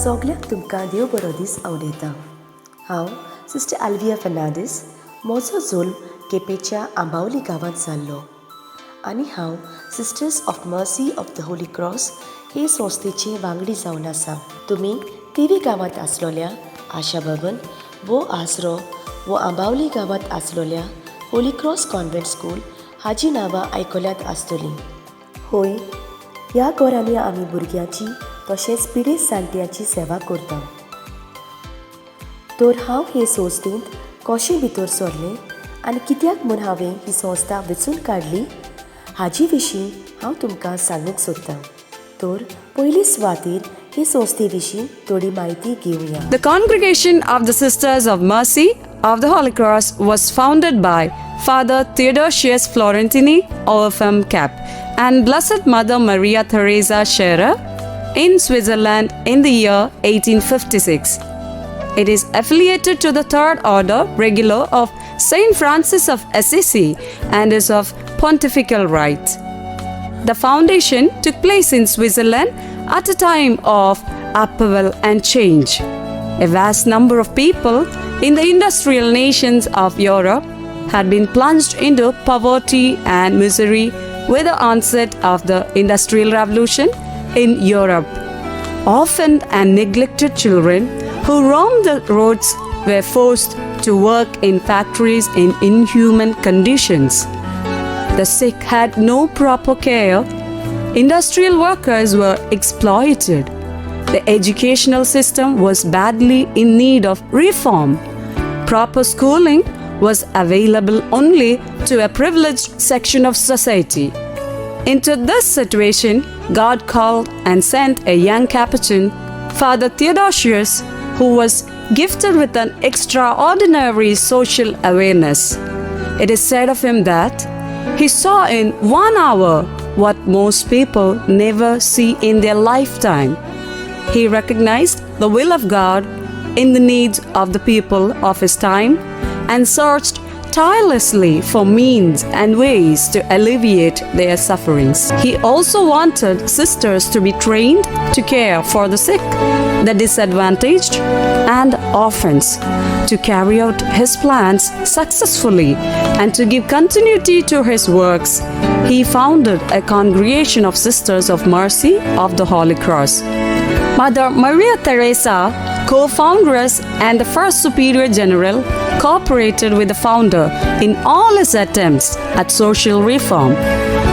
सगळ्यांक तुमकां देव बरो दीस आवडयता. हांव सिस्टर आल्विया फर्नांडीस. म्हजो जल्म केपेंच्या आंबावली गांवांत जाल्लो आनी हांव Sisters of Mercy of the Holy Cross हे संस्थेचे वांगडी जावन आसा. तुमी तिवी गांवांत आसलोल्या आशा भवन वो आसरो वो आंबावली गांवांत आसलोल्या होली क्रॉस कॉन्व्हेंट स्कूल हाजी नांवां आयकल्यात आसतलीं. होय, ह्या घरांनी आमी भुरग्यांची तशेंच पिडेस्त जाणट्यांची सेवा करता. तर हांव हे संस्थेंत कशें भितर सरलें आनी कित्याक म्हूण हांवें ही संस्था वेंचून काडली हाचे विशीं हांव तुमकां सांगूंक सोदतां. तर पयली सुवातेर हे संस्थे विशीं थोडी म्हायती घेवया. The Congregation of the Sisters of Mercy of the Holy Cross was founded by Father Theodosius Florentini, OFM Cap, and Blessed Mother Maria Theresa Scherer in Switzerland in the year 1856. It is affiliated to the Third Order Regular of Saint Francis of Assisi and is of pontifical right. The foundation took place in Switzerland at a time of upheaval and change. A vast number of people in the industrial nations of Europe had been plunged into poverty and misery with the onset of the Industrial Revolution in Europe. Orphaned and neglected children who roamed the roads were forced to work in factories in inhuman conditions. The sick had no proper care. Industrial workers were exploited. The educational system was badly in need of reform. Proper schooling was available only to a privileged section of society. Into this situation, God called and sent a young Capuchin, Father Theodosius, who was gifted with an extraordinary social awareness. It is said of him that he saw in 1 hour what most people never see in their lifetime. He recognized the will of God in the needs of the people of his time and searched tirelessly for means and ways to alleviate their sufferings. He also wanted sisters to be trained to care for the sick, the disadvantaged, and orphans, to carry out his plans successfully and to give continuity to his works. He founded a congregation of Sisters of Mercy of the Holy Cross. Mother Maria Theresa, co-foundress and the first Superior General, cooperated with the founder in all his attempts at social reform.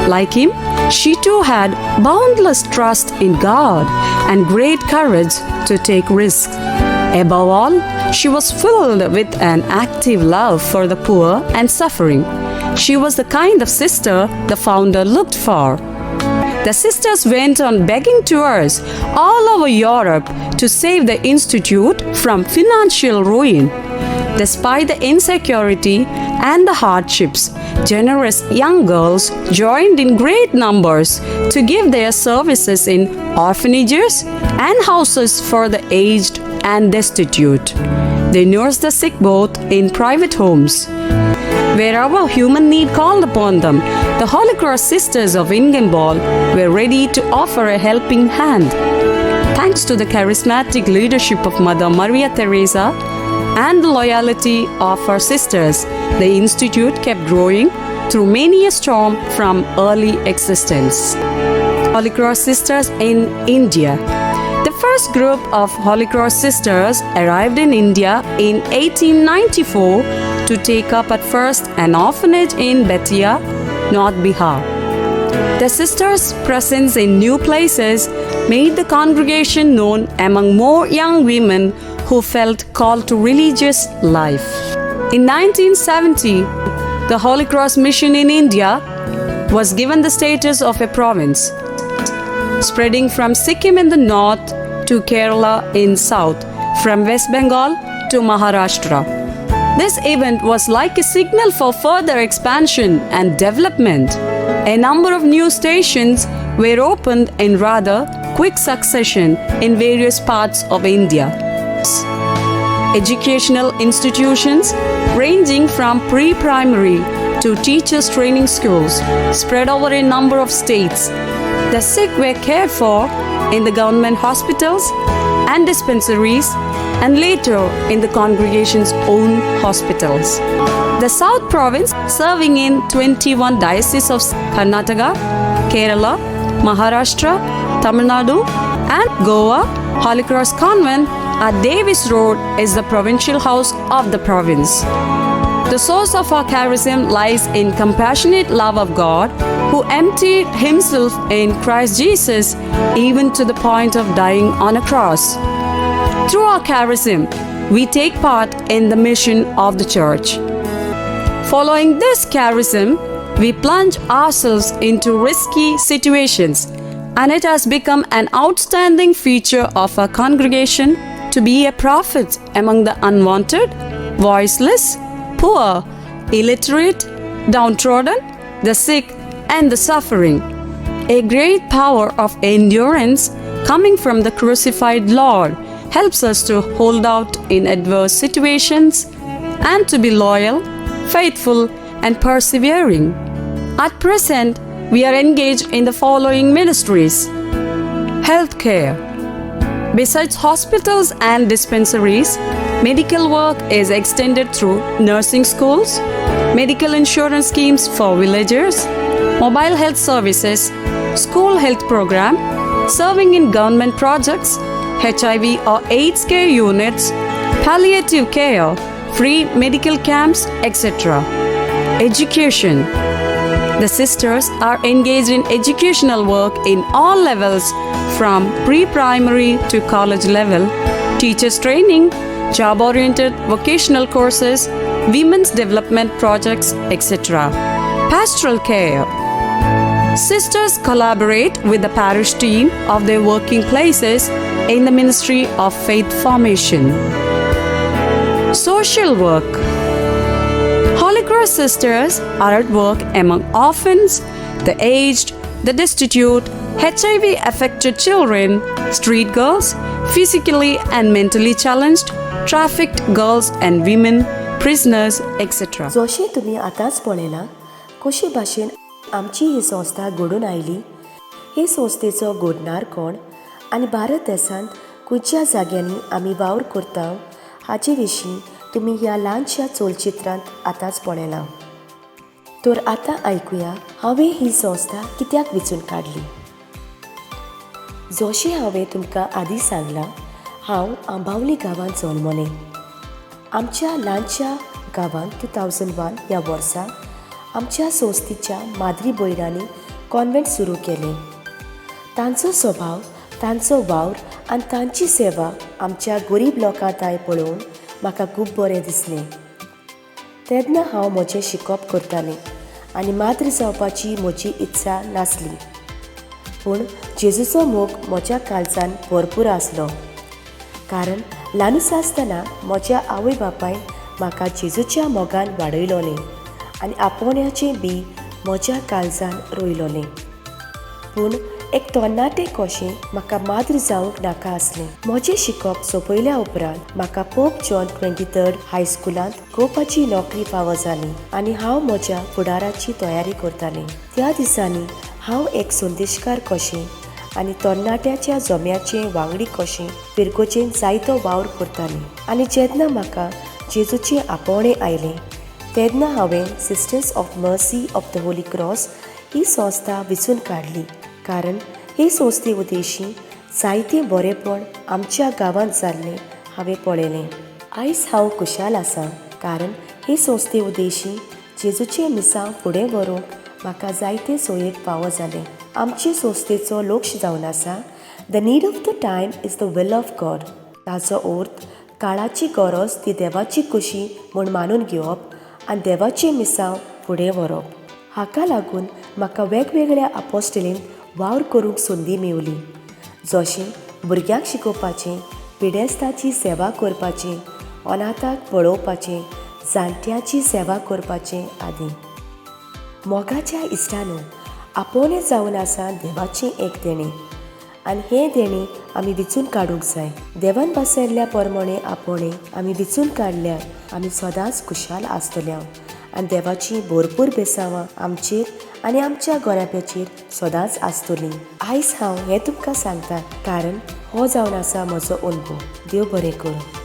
Like him, she too had boundless trust in God and great courage to take risks. Above all, she was filled with an active love for the poor and suffering. She was the kind of sister the founder looked for. The sisters went on begging tours all over Europe to save the institute from financial ruin. Despite the insecurity and the hardships, generous young girls joined in great numbers to give their services in orphanages and houses for the aged and destitute. They nursed the sick both in private homes. Wherever human need called upon them, the Holy Cross Sisters of Ingembol were ready to offer a helping hand. Thanks to the charismatic leadership of Mother Maria Theresa and the loyalty of her sisters, the institute kept growing through many a storm from early existence. Holy Cross Sisters in India. The first group of Holy Cross Sisters arrived in India in 1894 to take up at first an orphanage in Betia, North Bihar. The sisters' presence in new places made the congregation known among more young women who felt called to religious life. In 1970, the Holy Cross Mission in India was given the status of a province, spreading from Sikkim in the north to Kerala in south, from West Bengal to Maharashtra. This event was like a signal for further expansion and development. A number of new stations were opened in rather quick succession in various parts of India. Educational institutions ranging from pre-primary to teachers training schools spread over a number of states. The sick were cared for in the government hospitals and dispensaries, and later in the congregation's own hospitals. The South Province, serving in 21 dioceses of Karnataka, Kerala, Maharashtra, Tamil Nadu, and Goa, Holy Cross Convent at Davis Road is the provincial house of the province. The source of our charism lies in compassionate love of God, who emptied himself in Christ Jesus even to the point of dying on a cross. Through our charism, we take part in the mission of the church. Following this charism, we plunge ourselves into risky situations, and it has become an outstanding feature of our congregation to be a prophet among the unwanted, voiceless, poor, illiterate, downtrodden, the sick, and the suffering. A great power of endurance coming from the crucified Lord helps us to hold out in adverse situations and to be loyal, faithful, and persevering. At present, we are engaged in the following ministries: healthcare. Besides hospitals and dispensaries, medical work is extended through nursing schools, medical insurance schemes for villagers, mobile health services, school health program, serving in government projects, HIV or AIDS care units, palliative care, free medical camps, etc. Education. The sisters are engaged in educational work in all levels from pre-primary to college level, teachers training, job-oriented vocational courses, women's development projects, etc. Pastoral care. Sisters collaborate with the parish team of their working places in the ministry of faith formation. Social work. Holy Cross sisters are at work among orphans, the aged, the destitute, HIV-affected children, street girls, physically and mentally challenged, trafficked girls and women, prisoners, etc. जशें तुमी आतांच पळयलां, कशे भाशेन आमची ही संस्था घडून oily, हे संस्थेचो घडणार कोण आनी भारत देशांत खंयच्या जाग्यांनी आमी वावर करता हाचे विशीं तुमी ह्या ल्हानशा चलचित्रांत आतांच पळयलां. तर आतां आयकुया हांवें ही संस्था कित्याक वेंचून काडली. जशें हांवें तुमकां आदीं सांगलां, हांव आंबावली गांवांत जल्मलें. आमच्या ल्हानशा गांवांत 2001 ह्या वर्सा आमच्या संस्थेच्या माद्री भयणांनी कॉन्व्हेंट सुरू केलें. तांचो स्वभाव, तांचो वावर आनी तांची सेवा आमच्या गरीब लोकांताय पळोवन म्हाका खूब बरें दिसलें. तेन्ना हांव म्हजें शिकप करतालें आनी माद्र जावपाची म्हजी इत्सा नासली. पूण जेजूचो मोग म्हज्या काळजान भरपूर आसलो, कारण ल्हानूसा आसतना म्हज्या आवय बापायन म्हाका जेजूच्या मोगान वाडयलोलें आनी आपोवण्याचें बी म्हज्या काळजान रोयलोलें. पूण एक तरणाटें कशें म्हाका माद्र जावंक नाका आसलें. म्हजें शिकप सोंपयल्या उपरांत म्हाका पोप जॉन 23 हायस्कुलांत गोपाची नोकरी फावो जाली आनी हांव म्हज्या फुडाराची तयारी करतालें. त्या दिसांनी हांव एक संदेशकार कशें आनी तरणाट्याच्या जम्याचें वांगडी कशें पिरगोचेन जायतो वावर करतालें. आनी जेन्ना म्हाका जेजूचें आपोवणें आयलें, तेन्ना हांवें Sisters of Mercy of the Holy Cross ही संस्था वेंचून काडली, कारण हे संस्थे उद्देशीं जायतें बरेंपण आमच्या गांवांत जाल्लें हांवें पळयलें. आयज हांव खुशाल आसां, कारण हे संस्थे उद्देशीं जेजूचें मिसांव फुडें व्हरूंक म्हाका जायते सोयेक फावो जालें. आमचे संस्थेचो लक्ष जावन आसा, the need of the time is the will of God. ताचो अर्थ काळाची गरज ती देवाची कुशी म्हूण मानून घेवप आनी देवाचें मिसांव फुडें व्हरप. हाका लागून म्हाका वेगवेगळ्या आपोस्टलीन वावर करूंक संदी मेवली, जशें भुरग्यांक शिकोवपाचें, पिडेस्ताची सेवा करपाचें, अनाथाक पळोवपाचें, जाणट्याची सेवा करपाचें आदी. मोगाच्या इश्टानो, आपोवणें जावन आसा देवाचें एक देणें, आनी हें देणें आमी वेंचून काडूंक जाय. देवान बसयल्ल्या प्रमाणें आपोवणें आमी वेंचून काडल्यार आमी सदांच खुशाल आसतल्या आनी देवाची भरपूर बेसांवां आमचेर आनी आमच्या गोऱ्याप्याचेर सदांच आसतलीं. आयज हांव हें तुमकां सांगतां, कारण हो जावन आसा म्हजो अनुभव. देव बरें करूं.